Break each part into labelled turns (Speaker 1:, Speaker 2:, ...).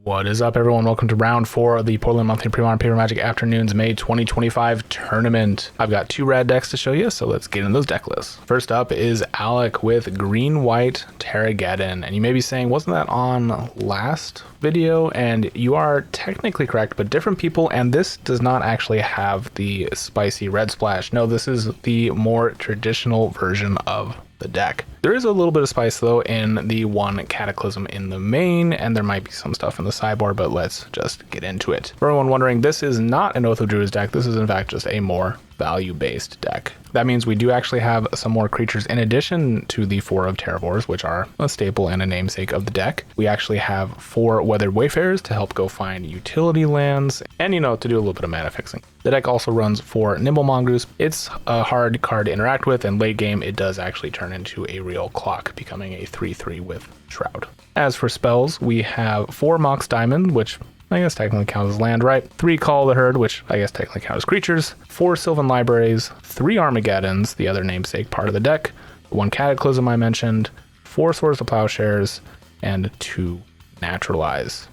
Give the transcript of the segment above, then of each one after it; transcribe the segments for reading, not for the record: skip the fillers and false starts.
Speaker 1: What is up, everyone? Welcome to round 4 of the Portland Monthly Premodern Paper Magic Afternoons May 2025 tournament. I've got 2 rad decks to show you, so let's get into those deck lists. First up is Alec with green-white Terrageddon, and you may be saying, wasn't that on last video? And you are technically correct, but different people, and this does not actually have the spicy red splash. No, this is the more traditional version of the deck. There is a little bit of spice though in the one Cataclysm in the main, and there might be some stuff in the sideboard, but let's just get into it. For everyone wondering, this is not an Oath of Druids deck. This is in fact just a more value-based deck. That means we do actually have some more creatures in addition to the 4 of Terravores, which are a staple and a namesake of the deck. We actually have 4 Weathered Wayfarers to help go find utility lands and, you know, to do a little bit of mana fixing. The deck also runs 4 Nimble Mongoose. It's a hard card to interact with, and late game it does actually turn into a real clock, becoming a 3/3 with Shroud. As for spells, we have 4 Mox Diamond, which I guess technically counts as land, right? 3 Call of the Herd, which I guess technically counts as creatures, 4 Sylvan Libraries, 3 Armageddons, the other namesake part of the deck, 1 Cataclysm I mentioned, 4 Swords to Plowshares, and 2 Naturalize.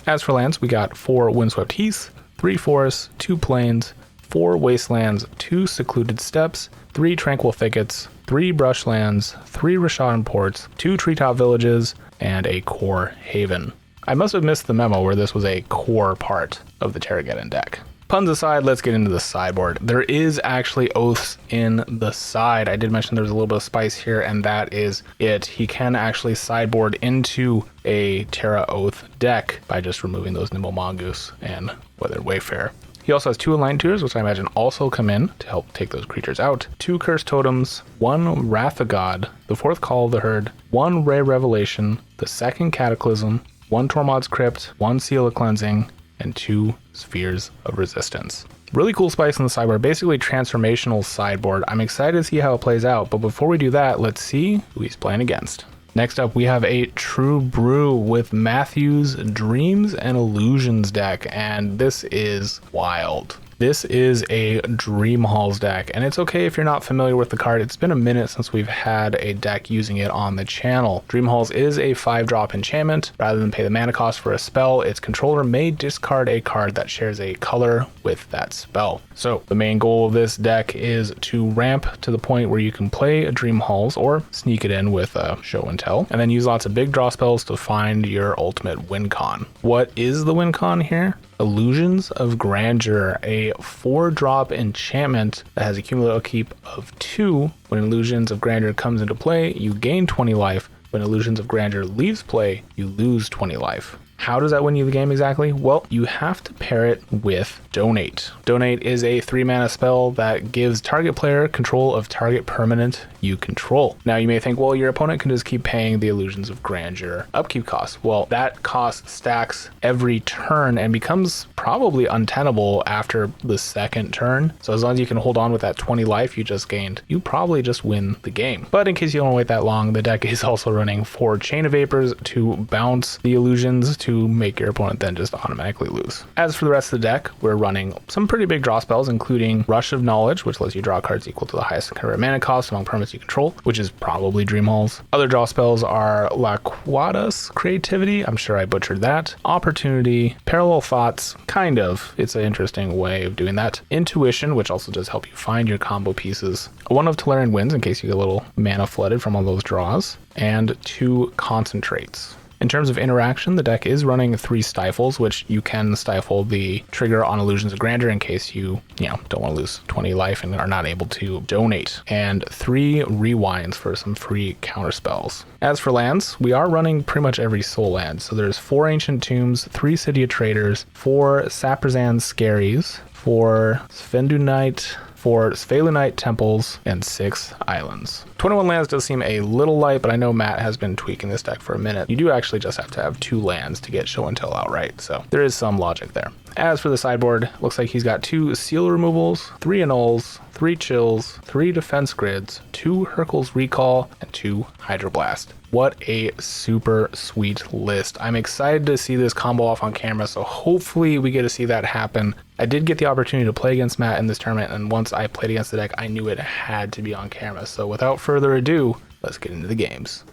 Speaker 1: As for lands, we got 4 Windswept Heaths, 3 Forests, 2 Plains, 4 Wastelands, 2 Secluded Steppes, 3 Tranquil Thickets, 3 Brushlands, 3 Rashadan Ports, 2 Treetop Villages, and a Core Haven. I must have missed the memo where this was a core part of the Terrageddon deck. Puns aside, let's get into the sideboard. There is actually oaths in the side. I did mention there's a little bit of spice here, and that is it. He can actually sideboard into a Terra Oath deck by just removing those Nimble Mongoose and Weathered Wayfarer. He also has 2 Enlightened Tutors, which I imagine also come in to help take those creatures out, 2 Cursed Totems, 1 Wrath of God, the 4th Call of the Herd, 1 Ray Revelation, the 2nd Cataclysm, 1 Tormod's Crypt, 1 Seal of Cleansing, and 2 Spheres of Resistance. Really cool spice in the sideboard, basically transformational sideboard. I'm excited to see how it plays out, but before we do that, let's see who he's playing against. Next up, we have a True Brew with Matthew's Dreams and Illusions deck, and this is wild. This is a Dream Halls deck, and it's okay if you're not familiar with the card. It's been a minute since we've had a deck using it on the channel. Dream Halls is a 5-drop enchantment. Rather than pay the mana cost for a spell, its controller may discard a card that shares a color with that spell. So the main goal of this deck is to ramp to the point where you can play a Dream Halls or sneak it in with a Show and Tell, and then use lots of big draw spells to find your ultimate win con. What is the win con here? Illusions of Grandeur, a 4-drop enchantment that has a cumulative upkeep of 2. When Illusions of Grandeur comes into play, you gain 20 life. When Illusions of Grandeur leaves play, you lose 20 life. How does that win you the game exactly? Well, you have to pair it with Donate. Donate is a 3-mana spell that gives target player control of target permanent you control. Now you may think, well, your opponent can just keep paying the Illusions of Grandeur upkeep cost. Well, that cost stacks every turn and becomes probably untenable after the 2nd turn. So as long as you can hold on with that 20 life you just gained, you probably just win the game. But in case you don't want to wait that long, the deck is also running 4 Chain of Vapors to bounce the illusions to make your opponent then just automatically lose. As for the rest of the deck, we're running some pretty big draw spells, including Rush of Knowledge, which lets you draw cards equal to the highest current mana cost among permanents you control, which is probably Dream Halls. Other draw spells are Laquada's Creativity, I'm sure I butchered that, Opportunity, Parallel Thoughts, kind of, it's an interesting way of doing that, Intuition, which also does help you find your combo pieces, 1 of Tolarian Winds in case you get a little mana flooded from all those draws, and 2 Concentrates. In terms of interaction, the deck is running 3 Stifles, which you can stifle the trigger on Illusions of Grandeur in case you don't want to lose 20 life and are not able to donate, and 3 Rewinds for some free counter spells. As for lands, we are running pretty much every soul land. So there's 4 Ancient Tombs, 3 City of Traders, 4 Saprazan Scaries, 4 Sphendunite, 4 Sphelunite Temples, and 6 Islands. 21 lands does seem a little light, but I know Matt has been tweaking this deck for a minute. You do actually just have to have 2 lands to get Show and Tell outright, so there is some logic there. As for the sideboard, looks like he's got 2 Seal Removals, 3 Annuls, 3 Chills, 3 Defense Grids, 2 Hurkyl's Recall, and 2 Hydroblast. What a super sweet list. I'm excited to see this combo off on camera, so hopefully we get to see that happen. I did get the opportunity to play against Matt in this tournament, and once I played against the deck, I knew it had to be on camera. So without further ado, let's get into the games.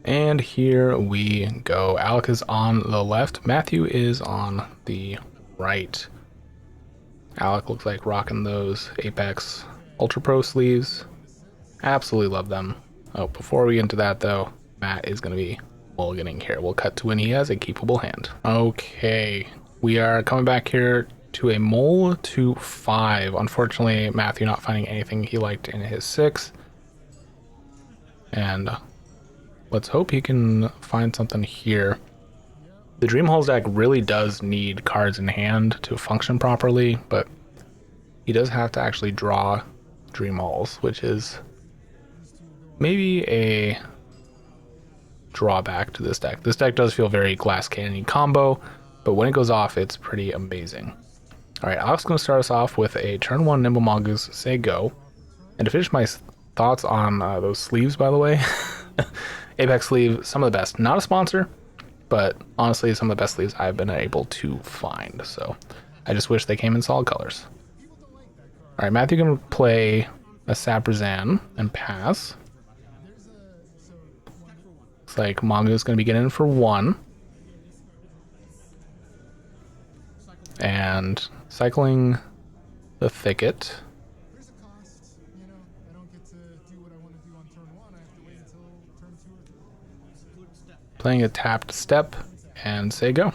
Speaker 1: And here we go. Alec is on the left. Matthew is on the right. Alec looks like rocking those Apex Ultra Pro sleeves. Absolutely love them. Oh, before we get into that though, Matt is going to be mulliganing here. We'll cut to when he has a keepable hand. Okay, we are coming back here to a mole to 5. Unfortunately, Matthew not finding anything he liked in his 6. And let's hope he can find something here. The Dream Halls deck really does need cards in hand to function properly, but he does have to actually draw Dream Halls, which is maybe a drawback to this deck. This deck does feel very Glass Cannon combo, but when it goes off, it's pretty amazing. All right, Alec's going to start us off with a turn 1 Nimble Mongoose, say go. And to finish my thoughts on those sleeves, by the way, Apex sleeve, some of the best. Not a sponsor, but honestly, some of the best sleeves I've been able to find. So I just wish they came in solid colors. All right, Matthew can play a Saprazan and pass. Looks like Mongoose is going to be getting in for 1. And cycling the Thicket. Playing a tapped step and say go.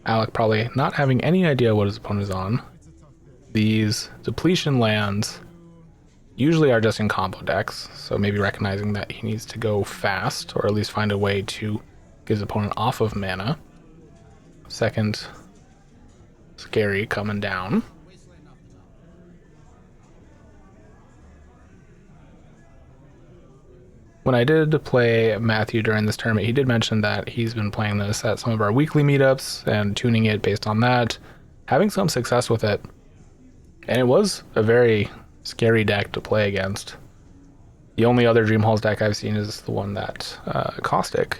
Speaker 1: Alec probably not having any idea what his opponent is on. These depletion lands usually are just in combo decks, so maybe recognizing that he needs to go fast, or at least find a way to get his opponent off of mana. Second, Scary coming down. When I did play Matthew during this tournament, he did mention that he's been playing this at some of our weekly meetups and tuning it based on that, having some success with it. And it was a very scary deck to play against. The only other Dream Halls deck I've seen is the one that Caustic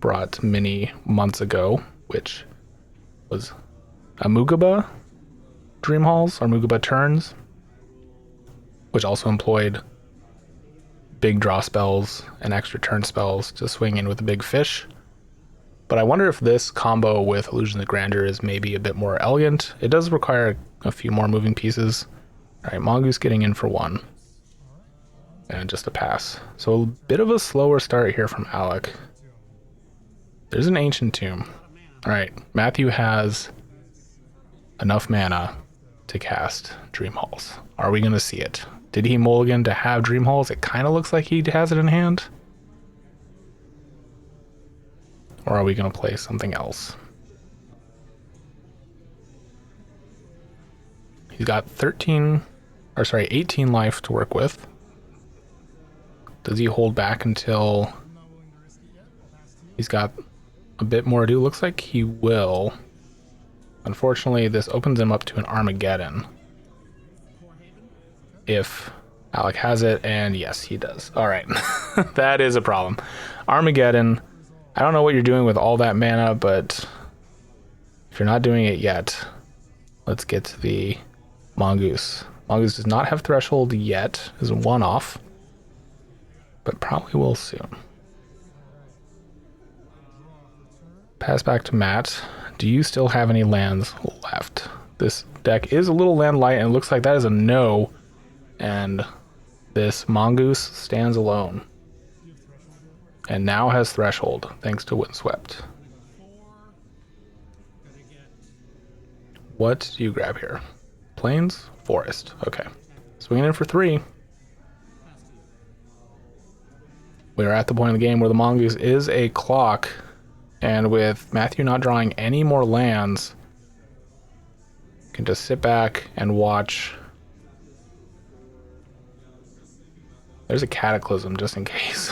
Speaker 1: brought many months ago, which was a Mugaba Dream Halls, or Mugaba Turns, which also employed big draw spells and extra turn spells to swing in with a big fish. But I wonder if this combo with Illusion of Grandeur is maybe a bit more elegant. It does require a few more moving pieces. All right, Mongoose getting in for 1. And just a pass. So a bit of a slower start here from Alec. There's an Ancient Tomb. All right, Matthew has enough mana to cast Dream Halls. Are we going to see it? Did he mulligan to have Dream Halls? It kind of looks like he has it in hand. Or are we going to play something else? He's got 18 life to work with. Does he hold back until he's got a bit more to do? Looks like he will. Unfortunately, this opens him up to an Armageddon. If Alec has it, and yes, he does. All right, that is a problem. Armageddon, I don't know what you're doing with all that mana, but if you're not doing it yet, let's get to the Mongoose. Mongoose does not have Threshold yet, is a one-off, but probably will soon. Pass back to Matt. Do you still have any lands left? This deck is a little land light, and it looks like that is a no. And this Mongoose stands alone. And now has Threshold, thanks to Windswept. What do you grab here? Plains? Forest. Okay. Swinging in for 3. We are at the point of the game where the Mongoose is a clock. And with Matthew not drawing any more lands, you can just sit back and watch. There's a Cataclysm just in case.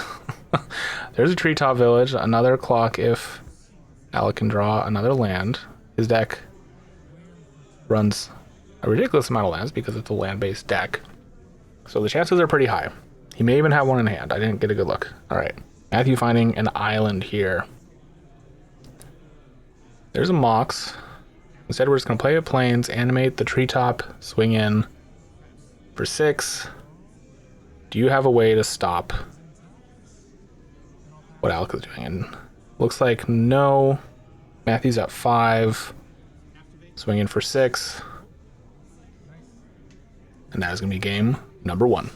Speaker 1: There's a Treetop Village, another clock if Alec can draw another land. His deck runs a ridiculous amount of lands because it's a land-based deck. So the chances are pretty high. He may even have one in hand. I didn't get a good look. All right, Matthew finding an island here. There's a Mox. Instead, we're just going to play a Plains, animate the Treetop, swing in for 6. Do you have a way to stop what Alec is doing. And looks like no. Matthew's at 5. Swinging for 6. And that is going to be game number 1.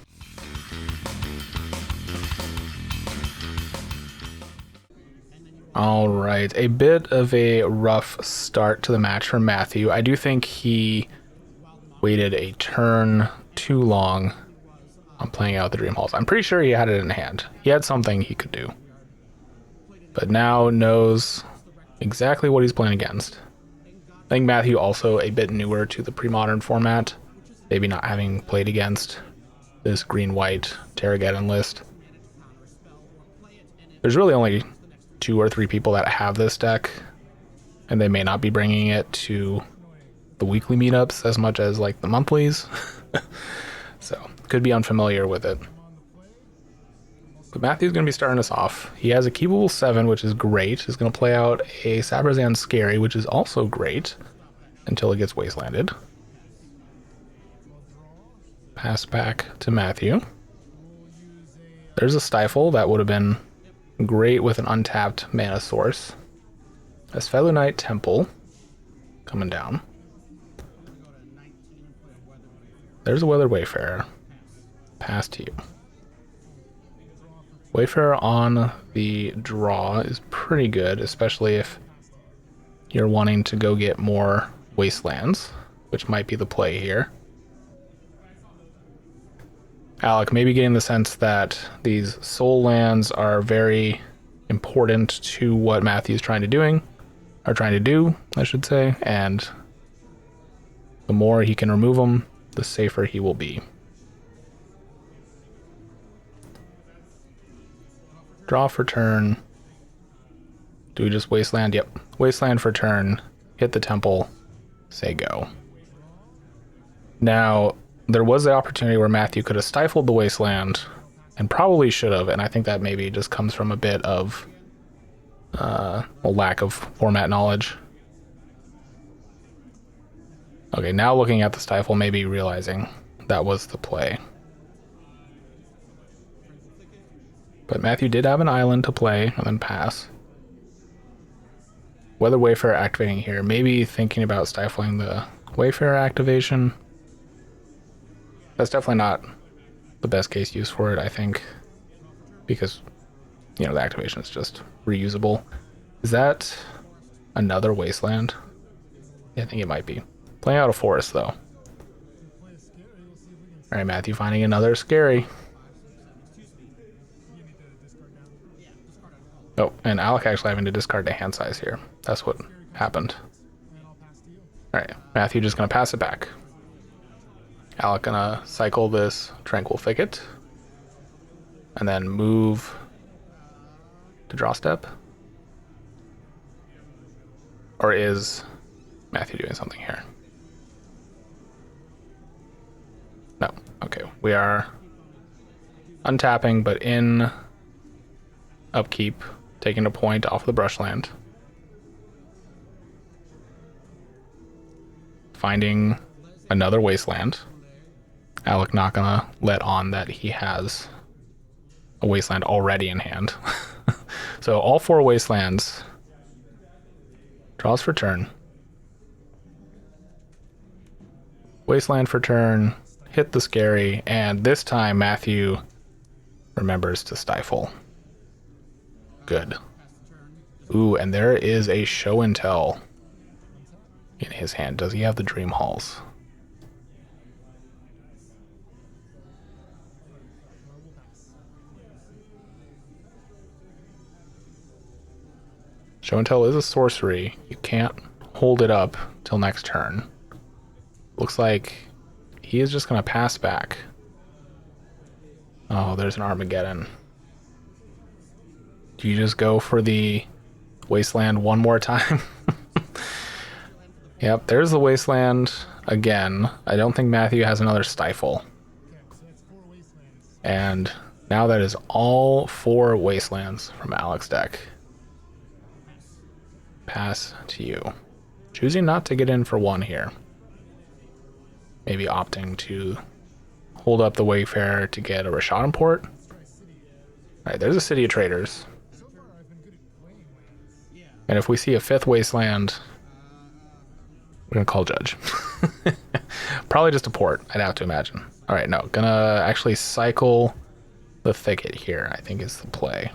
Speaker 1: All right, a bit of a rough start to the match for Matthew. I do think he waited a turn too long on playing out the Dream Halls. I'm pretty sure he had it in hand. He had something he could do. But now knows exactly what he's playing against. I think Matthew also a bit newer to the Premodern format, maybe not having played against this green-white Terrageddon list. There's really only 2 or 3 people that have this deck, and they may not be bringing it to the weekly meetups as much as like the monthlies. So could be unfamiliar with it. But Matthew's going to be starting us off. He has a Keepable 7, which is great. He's going to play out a Sabrazan Scary, which is also great until it gets wastelanded. Pass back to Matthew. There's a Stifle that would have been great with an untapped mana source. A Svelunite Temple coming down. There's a Weathered Wayfarer. Pass to you. Wayfarer on the draw is pretty good, especially if you're wanting to go get more wastelands, which might be the play here. Alec, maybe getting the sense that these soul lands are very important to what Matthew's trying to do, I should say, and the more he can remove them, the safer he will be. Draw for turn. Do we just wasteland? Yep. Wasteland for turn. Hit the temple. Say go. Now, there was the opportunity where Matthew could have stifled the wasteland, and probably should have, and I think that maybe just comes from a bit of a lack of format knowledge. Okay, now looking at the stifle, maybe realizing that was the play. But Matthew did have an island to play and then pass. Weathered Wayfarer activating here. Maybe thinking about stifling the Wayfarer activation. That's definitely not the best case use for it, I think. Because, you know, the activation is just reusable. Is that another wasteland? Yeah, I think it might be. Playing out a forest, though. Alright, Matthew finding another scary. Oh, and Alec actually having to discard the hand size here. That's what happened. Alright, Matthew just going to pass it back. Alec going to cycle this Tranquil Thicket. And then move to draw step. Or is Matthew doing something here? No. Okay, we are untapping, but in upkeep, taking a point off the brushland. Finding another wasteland. Alec not gonna let on that he has a wasteland already in hand. So all 4 wastelands. Draws for turn. Wasteland for turn. Hit the scary, and this time Matthew remembers to stifle. Good. Ooh, and there is a show and tell in his hand. Does he have the Dream Halls? Show and tell is a sorcery. You can't hold it up till next turn. Looks like he is just going to pass back. Oh, there's an Armageddon. Do you just go for the wasteland one more time? Yep, there's the wasteland again. I don't think Matthew has another stifle. And now that is all 4 wastelands from Alec's deck. Pass to you. Choosing not to get in for 1 here. Maybe opting to hold up the Wayfarer to get a Rashad import. Alright, there's a City of Traders. And if we see a 5th wasteland, we're gonna call judge. Probably just a port, I'd have to imagine. All right, no, gonna actually cycle the thicket here, I think is the play.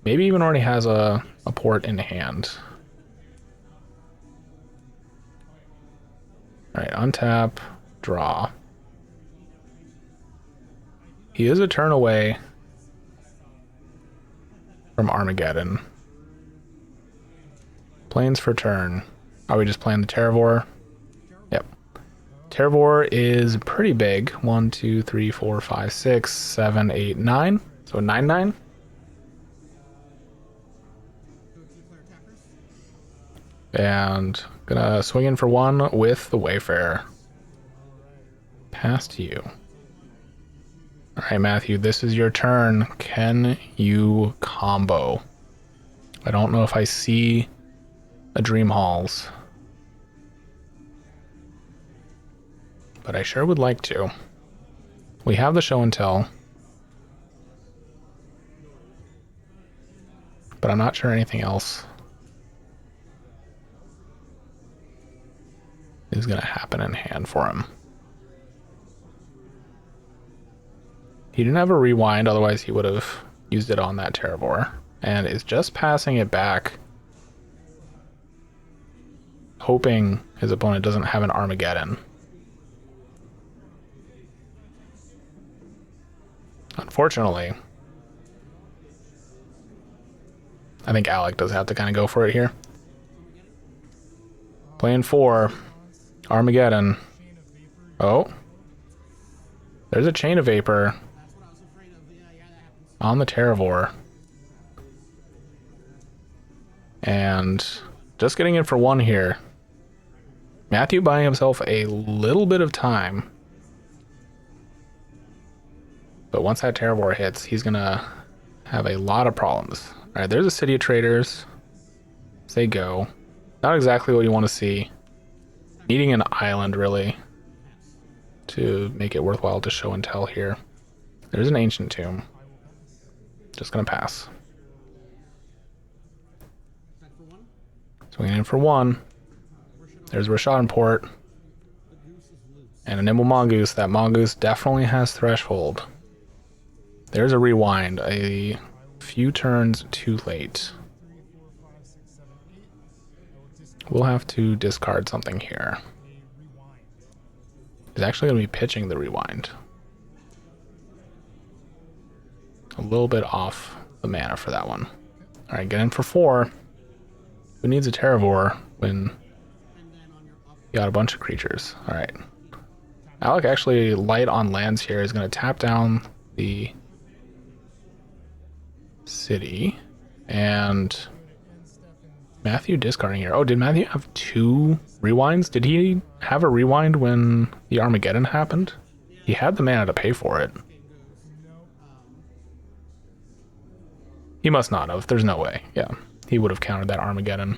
Speaker 1: Maybe even already has a port in hand. All right, untap, draw. He is a turn away from Armageddon. Planes for turn. Are we just playing the Terravor? Yep. Terravor is pretty big. 1, 2, 3, 4, 5, 6, 7, 8, 9. So 9/9. And gonna swing in for 1 with the Wayfarer. Pass to you. All right, Matthew, this is your turn. Can you combo? I don't know if I see a Dream Halls, but I sure would like to. We have the show and tell, but I'm not sure anything else is going to happen in hand for him. He didn't have a rewind, otherwise he would have used it on that Terravor, and is just passing it back, hoping his opponent doesn't have an Armageddon. Unfortunately, I think Alec does have to kind of go for it here. Playing 4, Armageddon. Oh, there's a Chain of Vapor on the Terravor. And just getting in for 1 here. Matthew buying himself a little bit of time. But once that Terravor hits, he's going to have a lot of problems. All right, there's a City of Traders. Say go. Not exactly what you want to see. Needing an island, really, to make it worthwhile to show and tell here. There's an Ancient Tomb. Just going to pass. Swinging in for 1. There's Rashad Port. And a Nimble Mongoose. That Mongoose definitely has Threshold. There's a rewind. A few turns too late. We'll have to discard something here. He's actually going to be pitching the rewind. A little bit off the mana for that one. All right, get in for 4. Who needs a Terravor when you got a bunch of creatures? All right. Alec actually light on lands here is going to tap down the city. And Matthew discarding here. Oh, did Matthew have 2 rewinds? Did he have a rewind when the Armageddon happened? He had the mana to pay for it. He must not have. There's no way. Yeah, he would have countered that Armageddon.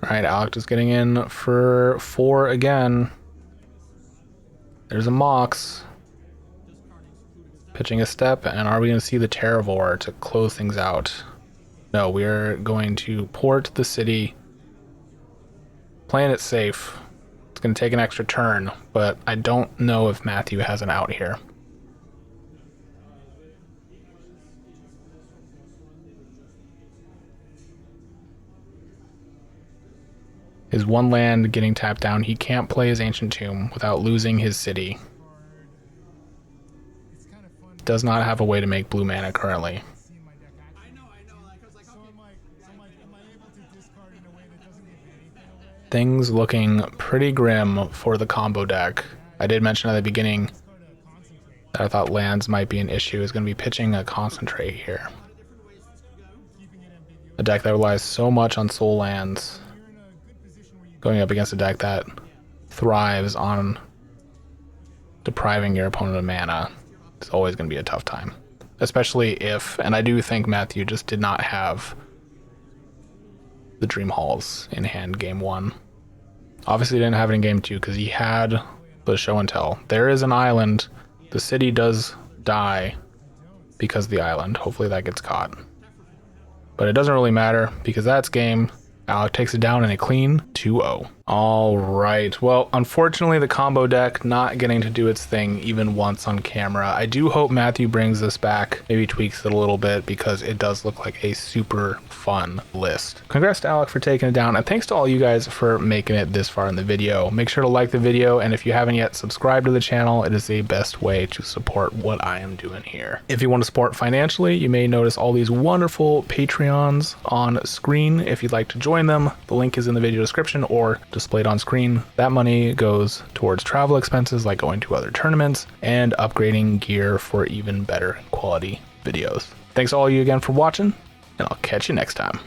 Speaker 1: All right, Alec just getting in for 4 again. There's a Mox. Pitching a step, and are we going to see the Terravor to close things out? No, we're going to port the city. Playing it safe. It's going to take an extra turn, but I don't know if Matthew has an out here. His 1 land getting tapped down. He can't play his Ancient Tomb without losing his city. Does not have a way to make blue mana currently. Things looking pretty grim for the combo deck. I did mention at the beginning that I thought lands might be an issue. Is going to be pitching a Concentrate here. A deck that relies so much on soul lands, going up against a deck that thrives on depriving your opponent of mana. It's always going to be a tough time, especially if, and I do think Matthew just did not have the Dream Halls in hand game 1. Obviously didn't have it in game 2 because he had the show and tell. There is an island The city does die because of the island. Hopefully that gets caught. But it doesn't really matter because that's game. Alec takes it down in a clean 2-0. All right. Well, unfortunately, the combo deck not getting to do its thing even once on camera. I do hope Matthew brings this back, maybe tweaks it a little bit, because it does look like a super fun list. Congrats to Alec for taking it down, and thanks to all you guys for making it this far in the video. Make sure to like the video, and if you haven't yet, subscribe to the channel. It is the best way to support what I am doing here. If you want to support financially, you may notice all these wonderful Patreons on screen. If you'd like to join them, the link is in the video description or displayed on screen. That money goes towards travel expenses like going to other tournaments and upgrading gear for even better quality videos. Thanks to all of you again for watching, and I'll catch you next time.